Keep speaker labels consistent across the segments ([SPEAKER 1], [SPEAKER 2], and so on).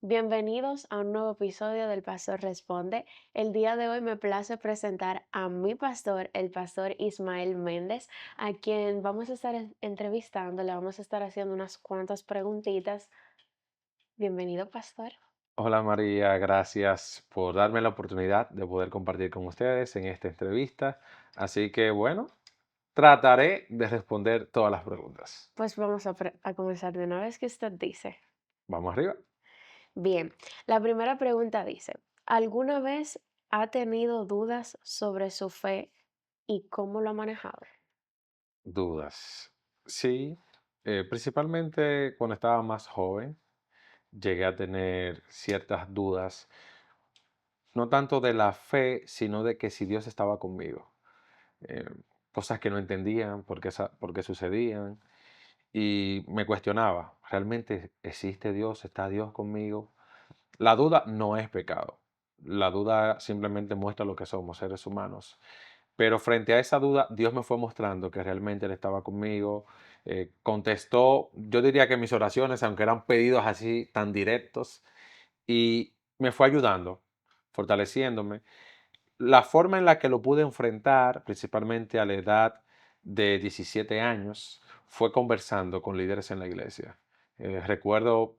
[SPEAKER 1] Bienvenidos a un nuevo episodio del Pastor Responde. El día de hoy me place presentar a mi pastor, el pastor Ismael Méndez, a quien vamos a estar entrevistando, le vamos a estar haciendo unas cuantas preguntitas. Bienvenido, pastor.
[SPEAKER 2] Hola María, gracias por darme la oportunidad de poder compartir con ustedes en esta entrevista. Así que bueno, trataré de responder todas las preguntas.
[SPEAKER 1] Pues vamos a comenzar de una vez que usted dice.
[SPEAKER 2] Vamos arriba.
[SPEAKER 1] Bien, la primera pregunta dice, ¿alguna vez ha tenido dudas sobre su fe y cómo lo ha manejado?
[SPEAKER 2] Dudas. Sí, principalmente cuando estaba más joven, llegué a tener ciertas dudas, no tanto de la fe, sino de que si Dios estaba conmigo. Eh, Cosas que no entendían, por qué sucedían. Y me cuestionaba, ¿realmente existe Dios? ¿Está Dios conmigo? La duda no es pecado. La duda simplemente muestra lo que somos, seres humanos. Pero frente a esa duda, Dios me fue mostrando que realmente Él estaba conmigo. Contestó, yo diría que mis oraciones, aunque eran pedidos así tan directos, y me fue ayudando, fortaleciéndome. La forma en la que lo pude enfrentar, principalmente a la edad de 17 años, fue conversando con líderes en la iglesia. Recuerdo,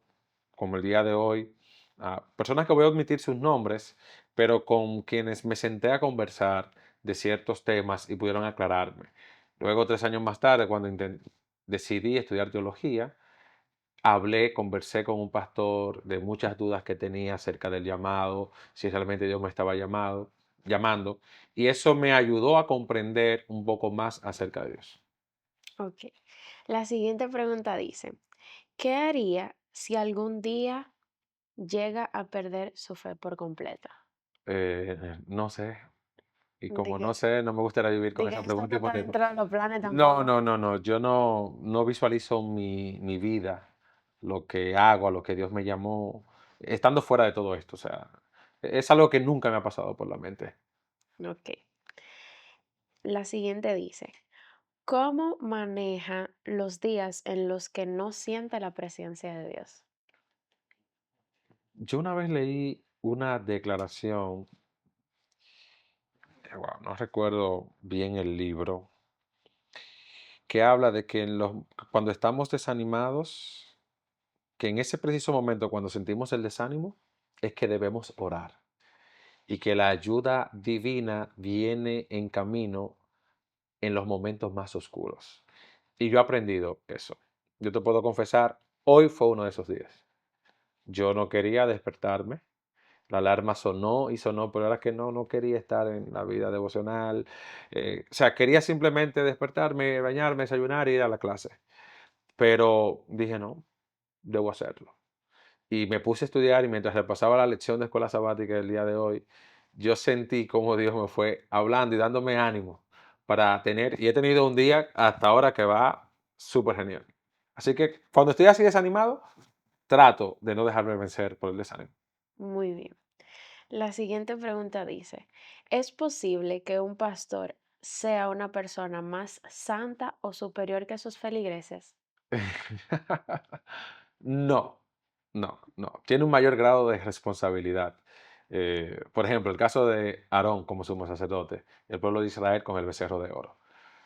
[SPEAKER 2] como el día de hoy, a personas que voy a omitir sus nombres, pero con quienes me senté a conversar de ciertos temas y pudieron aclararme. Luego, 3 años más tarde, cuando decidí estudiar teología, conversé con un pastor de muchas dudas que tenía acerca del llamado, si realmente Dios me estaba llamando, y eso me ayudó a comprender un poco más acerca de Dios.
[SPEAKER 1] Ok. La siguiente pregunta dice, ¿qué haría si algún día llega a perder su fe por completa?
[SPEAKER 2] No sé, y
[SPEAKER 1] De
[SPEAKER 2] como
[SPEAKER 1] que,
[SPEAKER 2] no sé, no me gustaría vivir
[SPEAKER 1] de
[SPEAKER 2] con
[SPEAKER 1] que
[SPEAKER 2] esa
[SPEAKER 1] esto
[SPEAKER 2] pregunta
[SPEAKER 1] no está
[SPEAKER 2] hipotética.
[SPEAKER 1] dentro de los planes
[SPEAKER 2] No,
[SPEAKER 1] tampoco.
[SPEAKER 2] no, no, no, yo no visualizo mi vida, lo que hago, a lo que Dios me llamó, estando fuera de todo esto, o sea, es algo que nunca me ha pasado por la mente.
[SPEAKER 1] Ok. La siguiente dice, ¿cómo maneja los días en los que no siente la presencia de Dios?
[SPEAKER 2] Yo una vez leí una declaración. Wow, no recuerdo bien el libro, que habla de que cuando estamos desanimados, que en ese preciso momento, cuando sentimos el desánimo, es que debemos orar y que la ayuda divina viene en camino en los momentos más oscuros. Y yo he aprendido eso. Yo te puedo confesar, hoy fue uno de esos días. Yo no quería despertarme. La alarma sonó y sonó, pero era que no quería estar en la vida devocional. O sea, quería simplemente despertarme, bañarme, desayunar y ir a la clase. Pero dije, no, debo hacerlo. Y me puse a estudiar y mientras repasaba la lección de escuela sabática del día de hoy, yo sentí cómo Dios me fue hablando y dándome ánimo para tener, y he tenido un día hasta ahora que va súper genial. Así que cuando estoy así desanimado, trato de no dejarme vencer por el desánimo.
[SPEAKER 1] Muy bien. La siguiente pregunta dice, ¿es posible que un pastor sea una persona más santa o superior que sus feligreses?
[SPEAKER 2] No, no. Tiene un mayor grado de responsabilidad. Por ejemplo, el caso de Aarón como sumo sacerdote, el pueblo de Israel con el becerro de oro.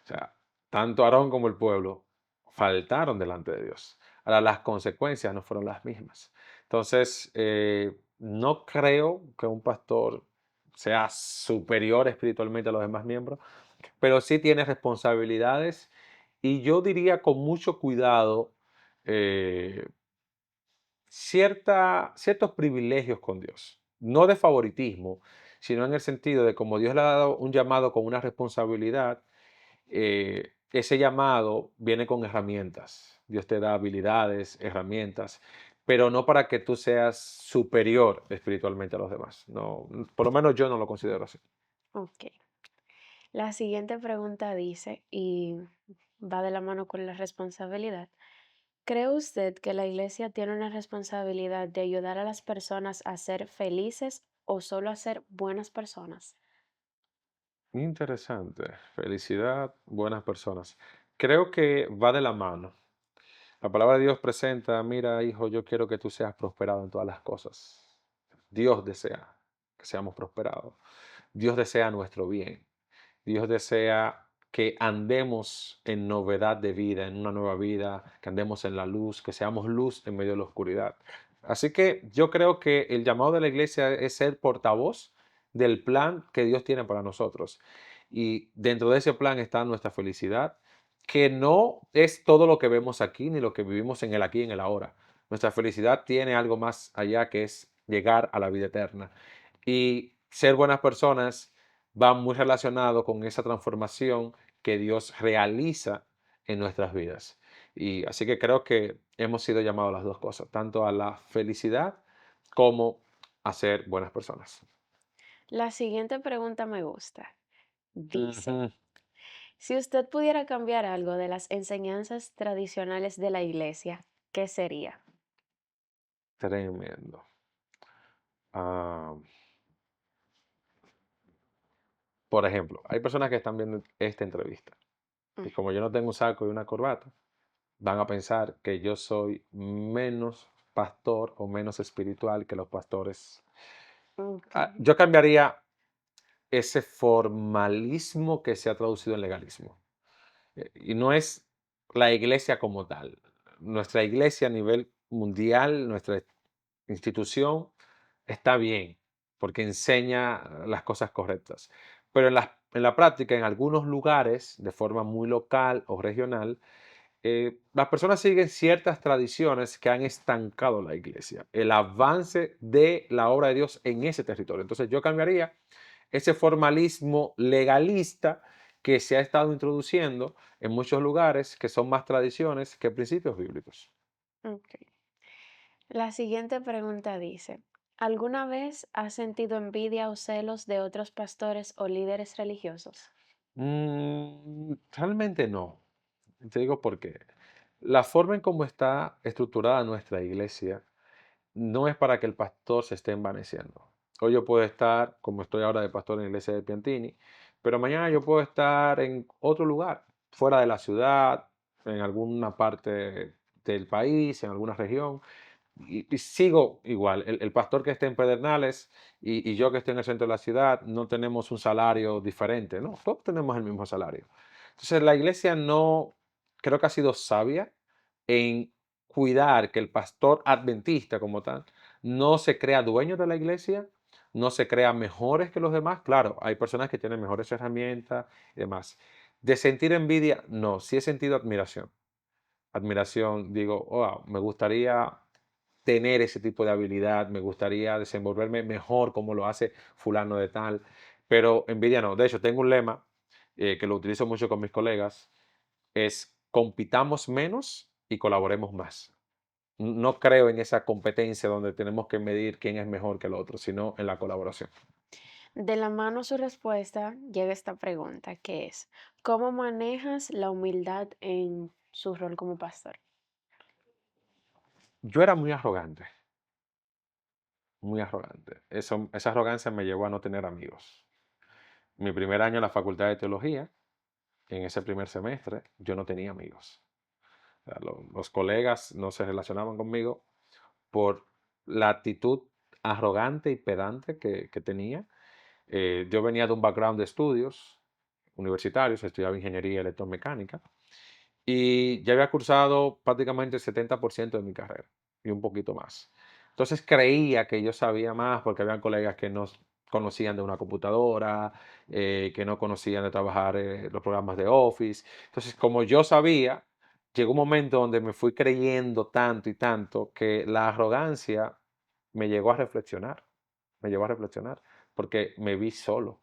[SPEAKER 2] O sea, tanto Aarón como el pueblo faltaron delante de Dios. Ahora, las consecuencias no fueron las mismas. Entonces, no creo que un pastor sea superior espiritualmente a los demás miembros, pero sí tiene responsabilidades y yo diría con mucho cuidado eh, ciertos privilegios con Dios. No de favoritismo, sino en el sentido de como Dios le ha dado un llamado con una responsabilidad, ese llamado viene con herramientas. Dios te da habilidades, herramientas, pero no para que tú seas superior espiritualmente a los demás. No, por lo menos yo no lo considero así.
[SPEAKER 1] Ok. La siguiente pregunta dice, y va de la mano con la responsabilidad, ¿cree usted que la iglesia tiene una responsabilidad de ayudar a las personas a ser felices o solo a ser buenas personas?
[SPEAKER 2] Interesante. Felicidad, buenas personas. Creo que va de la mano. La palabra de Dios presenta, mira, hijo, yo quiero que tú seas prosperado en todas las cosas. Dios desea que seamos prosperados. Dios desea nuestro bien. Dios desea que andemos en novedad de vida, en una nueva vida, que andemos en la luz, que seamos luz en medio de la oscuridad. Así que yo creo que el llamado de la iglesia es ser portavoz del plan que Dios tiene para nosotros. Y dentro de ese plan está nuestra felicidad, que no es todo lo que vemos aquí ni lo que vivimos en el aquí y en el ahora. Nuestra felicidad tiene algo más allá, que es llegar a la vida eterna. Y ser buenas personas va muy relacionado con esa transformación que Dios realiza en nuestras vidas. Y así que creo que hemos sido llamados a las dos cosas, tanto a la felicidad como a ser buenas personas.
[SPEAKER 1] La siguiente pregunta me gusta. Dice,
[SPEAKER 2] Ujú.
[SPEAKER 1] si usted pudiera cambiar algo de las enseñanzas tradicionales de la iglesia, ¿qué sería?
[SPEAKER 2] Tremendo. Ah, por ejemplo, hay personas que están viendo esta entrevista
[SPEAKER 1] Mm,
[SPEAKER 2] y como yo no tengo un saco y una corbata, van a pensar que yo soy menos pastor o menos espiritual que los pastores.
[SPEAKER 1] ok,
[SPEAKER 2] Yo cambiaría ese formalismo que se ha traducido en legalismo. Y no es la iglesia como tal. Nuestra iglesia a nivel mundial, nuestra institución, está bien, porque enseña las cosas correctas. Pero en la práctica, en algunos lugares, de forma muy local o regional, las personas siguen ciertas tradiciones que han estancado la iglesia, el avance de la obra de Dios en ese territorio. Entonces yo cambiaría ese formalismo legalista que se ha estado introduciendo en muchos lugares, que son más tradiciones que principios bíblicos.
[SPEAKER 1] ok. La siguiente pregunta dice, ¿alguna vez has sentido envidia o celos de otros pastores o líderes religiosos?
[SPEAKER 2] Realmente no. Te digo por qué. La forma en cómo está estructurada nuestra iglesia no es para que el pastor se esté envaneciendo. Hoy yo puedo estar, como estoy ahora de pastor en la iglesia de Piantini, pero mañana yo puedo estar en otro lugar, fuera de la ciudad, en alguna parte del país, en alguna región, y sigo igual. El pastor que esté en Pedernales y yo que esté en el centro de la ciudad no tenemos un salario diferente, ¿no? Todos tenemos el mismo salario. Entonces la iglesia no, creo que ha sido sabia en cuidar que el pastor adventista como tal no se crea dueño de la iglesia, no se crea mejores que los demás. Claro, hay personas que tienen mejores herramientas y demás. De sentir envidia, no, sí he sentido admiración. Admiración, digo, wow, me gustaría tener ese tipo de habilidad, me gustaría desenvolverme mejor como lo hace fulano de tal, pero envidia no. De hecho, tengo un lema que lo utilizo mucho con mis colegas, es compitamos menos y colaboremos más. No creo en esa competencia donde tenemos que medir quién es mejor que el otro, sino en la colaboración.
[SPEAKER 1] De la mano a su respuesta llega esta pregunta, que es, ¿cómo manejas la humildad en su rol como pastor?
[SPEAKER 2] Yo era muy arrogante, muy arrogante. Esa arrogancia me llevó a no tener amigos. Mi primer año en la Facultad de Teología, en ese primer semestre, yo no tenía amigos. O sea, los colegas no se relacionaban conmigo por la actitud arrogante y pedante que tenía. Yo venía de un background de estudios universitarios, estudiaba ingeniería electromecánica y ya había cursado prácticamente el 70% de mi carrera y un poquito más. Entonces creía que yo sabía más porque había colegas que no conocían de una computadora, que no conocían de trabajar los programas de Office. Entonces, como yo sabía, llegó un momento donde me fui creyendo tanto y tanto que la arrogancia me llegó a reflexionar, me llevó a reflexionar, porque me vi solo.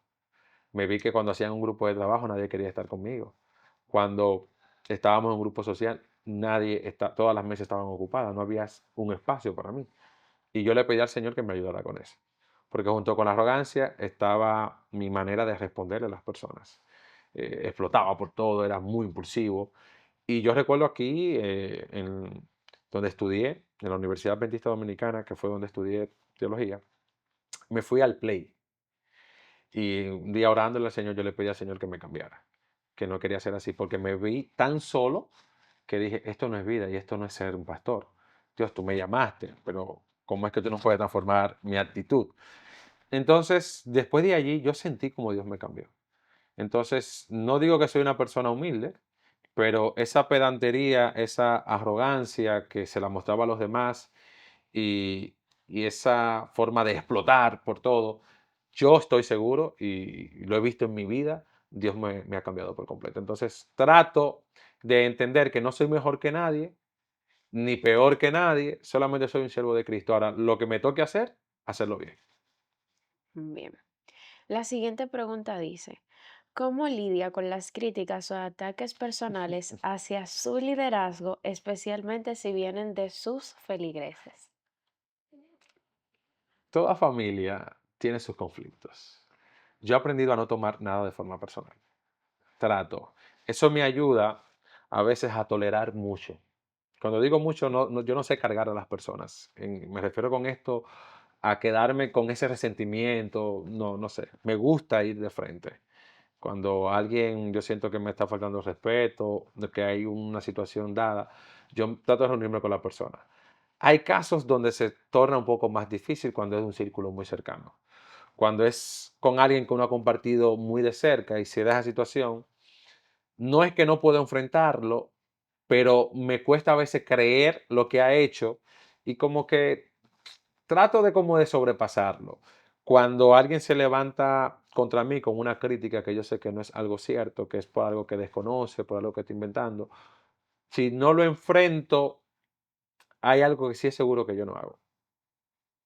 [SPEAKER 2] Me vi que cuando hacían un grupo de trabajo nadie quería estar conmigo. Cuando estábamos en un grupo social, todas las mesas estaban ocupadas, no había un espacio para mí. Y yo le pedí al Señor que me ayudara con eso. Porque junto con la arrogancia estaba mi manera de responderle a las personas. Explotaba por todo, era muy impulsivo. Y yo recuerdo aquí, donde estudié, en la Universidad Adventista Dominicana, que fue donde estudié teología, me fui al Play. Y un día orándole al Señor, yo le pedí al Señor que me cambiara, que no quería ser así, porque me vi tan solo que dije, esto no es vida y esto no es ser un pastor. Dios, tú me llamaste, pero ¿cómo es que tú no puedes transformar mi actitud? Entonces, después de allí, yo sentí como Dios me cambió. Entonces, no digo que soy una persona humilde, pero esa pedantería, esa arrogancia que se la mostraba a los demás y, y esa forma de explotar por todo, yo estoy seguro y lo he visto en mi vida, Dios me ha cambiado por completo. Entonces, trato de entender que no soy mejor que nadie, ni peor que nadie, solamente soy un siervo de Cristo. Ahora, lo que me toque hacer, hacerlo bien.
[SPEAKER 1] Bien. La siguiente pregunta dice, ¿cómo lidia con las críticas o ataques personales hacia su liderazgo, especialmente si vienen de sus feligreses?
[SPEAKER 2] Toda familia tiene sus conflictos. Yo he aprendido a no tomar nada de forma personal. Trato. Eso me ayuda a veces a tolerar mucho. Cuando digo mucho, yo no sé cargar a las personas. Me refiero con esto a quedarme con ese resentimiento. No, no sé. Me gusta ir de frente. Cuando alguien, yo siento que me está faltando respeto, de que hay una situación dada, yo trato de reunirme con la persona. Hay casos donde se torna un poco más difícil cuando es un círculo muy cercano. Cuando es con alguien que uno ha compartido muy de cerca y se da esa situación, no es que no puedo enfrentarlo, pero me cuesta a veces creer lo que ha hecho y como que trato de como de sobrepasarlo. Cuando alguien se levanta contra mí con una crítica que yo sé que no es algo cierto, que es por algo que desconoce, por algo que está inventando, si no lo enfrento, hay algo que sí es seguro que yo no hago.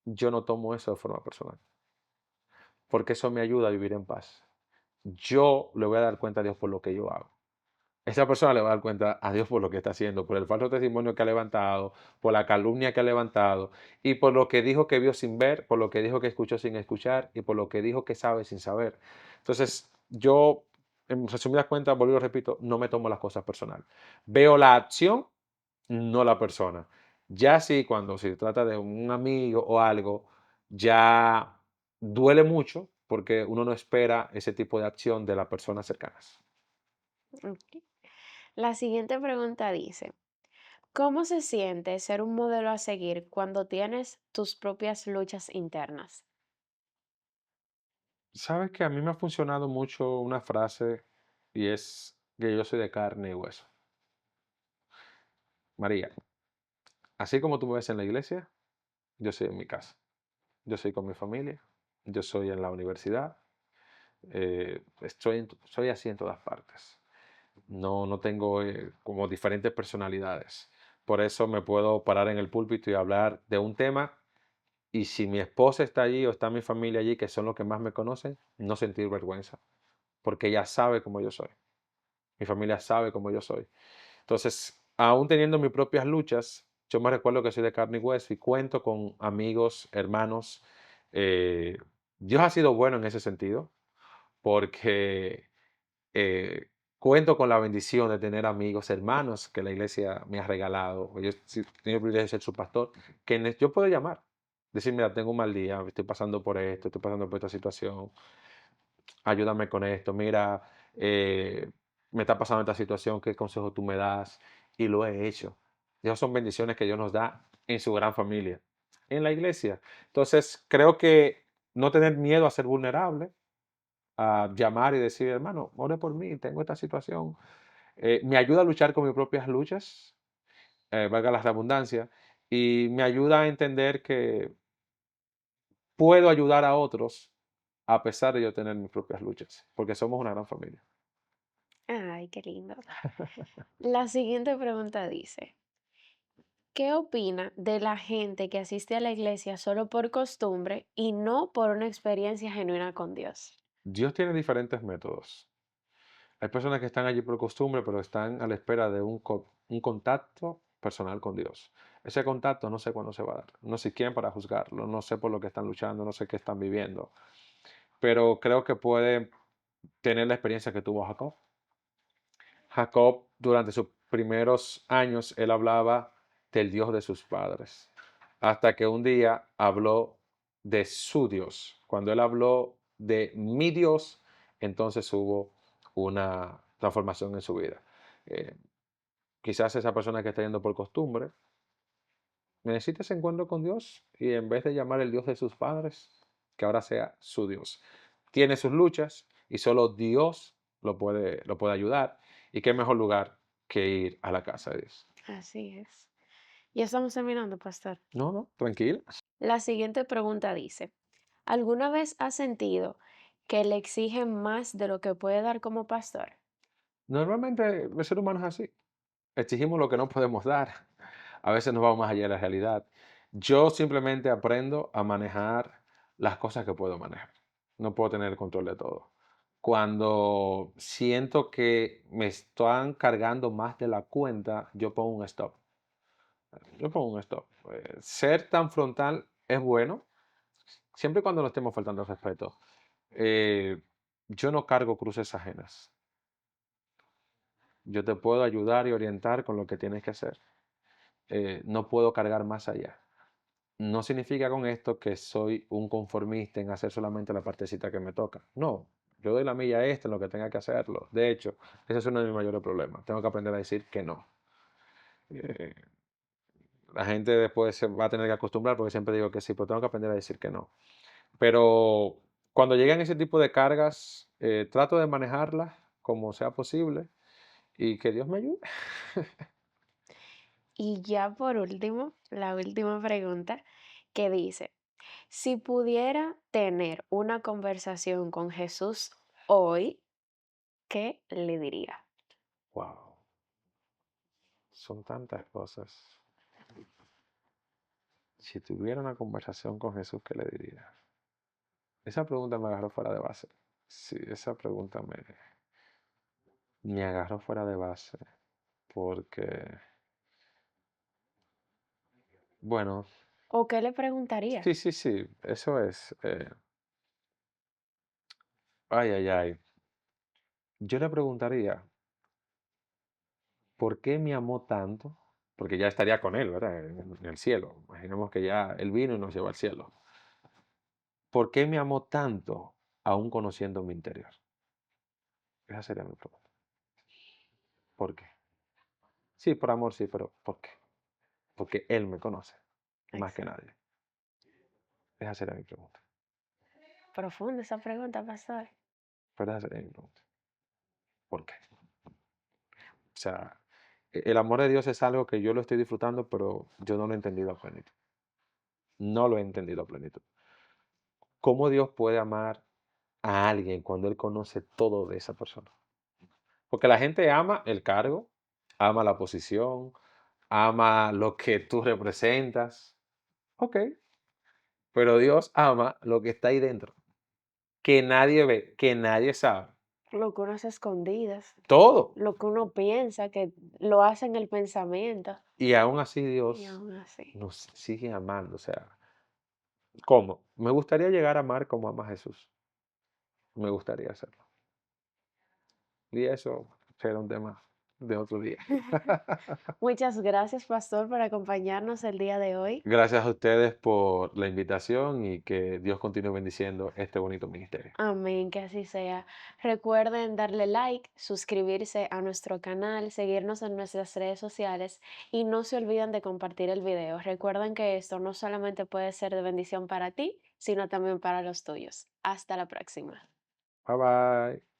[SPEAKER 2] Yo no tomo eso de forma personal, porque eso me ayuda a vivir en paz. Yo le voy a dar cuenta a Dios por lo que yo hago. Esa persona le va a dar cuenta a Dios por lo que está haciendo, por el falso testimonio que ha levantado, por la calumnia que ha levantado y por lo que dijo que vio sin ver, por lo que dijo que escuchó sin escuchar y por lo que dijo que sabe sin saber. Entonces, yo, en resumidas cuentas, volví y repito, no me tomo las cosas personal. Veo la acción, no la persona. Ya sí, cuando se trata de un amigo o algo, ya duele mucho porque uno no espera ese tipo de acción de las personas cercanas.
[SPEAKER 1] Ok. La siguiente pregunta dice, ¿cómo se siente ser un modelo a seguir cuando tienes tus propias luchas internas?
[SPEAKER 2] Sabes que a mí me ha funcionado mucho una frase y es que yo soy de carne y hueso. María, así como tú me ves en la iglesia, yo soy en mi casa. Yo soy con mi familia, yo soy en la universidad, soy así en todas partes. No tengo como diferentes personalidades. Por eso me puedo parar en el púlpito y hablar de un tema y si mi esposa está allí o está mi familia allí, que son los que más me conocen, no sentir vergüenza, porque ella sabe cómo yo soy. Mi familia sabe cómo yo soy. Entonces, aún teniendo mis propias luchas, yo me recuerdo que soy de carne y hueso y cuento con amigos, hermanos. eh, Dios ha sido bueno en ese sentido, porque eh, cuento con la bendición de tener amigos, hermanos que la iglesia me ha regalado. Yo sí tengo el privilegio de ser su pastor, que yo puedo llamar, decir, mira, tengo un mal día, estoy pasando por esto, estoy pasando por esta situación, ayúdame con esto, mira, me está pasando esta situación, ¿qué consejo tú me das? Y lo he hecho. Esas son bendiciones que Dios nos da en su gran familia, en la iglesia. Entonces, creo que no tener miedo a ser vulnerable, a llamar y decir, hermano, ore por mí, tengo esta situación, me ayuda a luchar con mis propias luchas, valga la redundancia, y me ayuda a entender que puedo ayudar a otros a pesar de yo tener mis propias luchas, porque somos una gran familia.
[SPEAKER 1] Ay, qué lindo. La siguiente pregunta dice, ¿qué opina de la gente que asiste a la iglesia solo por costumbre y no por una experiencia genuina con Dios?
[SPEAKER 2] Dios tiene diferentes métodos. Hay personas que están allí por costumbre, pero están a la espera de un contacto personal con Dios. Ese contacto no sé cuándo se va a dar. No sé quién para juzgarlo, no sé por lo que están luchando, no sé qué están viviendo, pero creo que puede tener la experiencia que tuvo Jacob. Jacob, durante sus primeros años, él hablaba del Dios de sus padres, hasta que un día habló de su Dios. Cuando él habló de mi Dios, entonces hubo una transformación en su vida. Eh, Quizás esa persona que está yendo por costumbre necesita ese encuentro con Dios y en vez de llamar el Dios de sus padres, que ahora sea su Dios. Tiene sus luchas y solo Dios lo puede ayudar. ¿Y qué mejor lugar que ir a la casa de Dios?
[SPEAKER 1] Así es. Ya estamos terminando, pastor.
[SPEAKER 2] No, no, tranquila.
[SPEAKER 1] La siguiente pregunta dice, ¿alguna vez has sentido que le exigen más de lo que puede dar como pastor?
[SPEAKER 2] Normalmente el ser humano es así. Exigimos lo que no podemos dar. A veces nos vamos más allá de la realidad. Yo simplemente aprendo a manejar las cosas que puedo manejar. No puedo tener el control de todo. Cuando siento que me están cargando más de la cuenta, yo pongo un stop. Yo pongo un stop. Ser tan frontal es bueno, siempre y cuando no estemos faltando al respeto. Eh, yo no cargo cruces ajenas. Yo te puedo ayudar y orientar con lo que tienes que hacer. No puedo cargar más allá. No significa con esto que soy un conformista en hacer solamente la partecita que me toca. No, yo doy la milla extra en lo que tenga que hacerlo. De hecho, ese es uno de mis mayores problemas. Tengo que aprender a decir que no. Eh, la gente después se va a tener que acostumbrar porque siempre digo que sí, pero tengo que aprender a decir que no. Pero cuando llegan ese tipo de cargas, trato de manejarlas como sea posible y que Dios me ayude.
[SPEAKER 1] Y ya por último, la última pregunta que dice, si pudiera tener una conversación con Jesús hoy, ¿qué le diría?
[SPEAKER 2] Wow, son tantas cosas. Si tuviera una conversación con Jesús, ¿qué le diría? Esa pregunta me agarró fuera de base. Sí, esa pregunta me agarró fuera de base. Porque, bueno,
[SPEAKER 1] ¿O qué le preguntaría?
[SPEAKER 2] sí, sí, sí, eso es. Ay, ay, ay. Yo le preguntaría, ¿por qué me amó tanto? Porque ya estaría con él, ¿verdad? En el cielo. Imaginemos que ya él vino y nos llevó al cielo. ¿Por qué me amó tanto aún conociendo mi interior? Esa sería mi pregunta. ¿Por qué? Sí, por amor, sí, pero ¿por qué? Porque él me conoce más que
[SPEAKER 1] Exacto.
[SPEAKER 2] nadie. Esa sería mi pregunta.
[SPEAKER 1] Profunda esa pregunta, pastor.
[SPEAKER 2] Pero esa sería mi pregunta. ¿Por qué? O sea, el amor de Dios es algo que yo lo estoy disfrutando, pero yo no lo he entendido a plenitud. No lo he entendido a plenitud. ¿Cómo Dios puede amar a alguien cuando Él conoce todo de esa persona? Porque la gente ama el cargo, ama la posición, ama lo que tú representas. Ok, pero Dios ama lo que está ahí dentro, que nadie ve, que nadie sabe.
[SPEAKER 1] Lo que uno hace a escondidas,
[SPEAKER 2] Todo.
[SPEAKER 1] lo que uno piensa, que lo hace en el pensamiento.
[SPEAKER 2] Y aún así
[SPEAKER 1] Y
[SPEAKER 2] Dios
[SPEAKER 1] aún así.
[SPEAKER 2] nos sigue amando. O sea, ¿cómo? Me gustaría llegar a amar como ama Jesús. Me gustaría hacerlo. Y eso será un tema de otro día.
[SPEAKER 1] Muchas gracias, pastor, por acompañarnos el día de hoy.
[SPEAKER 2] Gracias a ustedes por la invitación y que Dios continúe bendiciendo este bonito ministerio.
[SPEAKER 1] Amén, que así sea. Recuerden darle like, suscribirse a nuestro canal, seguirnos en nuestras redes sociales y no se olviden de compartir el video. Recuerden que esto no solamente puede ser de bendición para ti, sino también para los tuyos. Hasta la próxima.
[SPEAKER 2] Bye bye.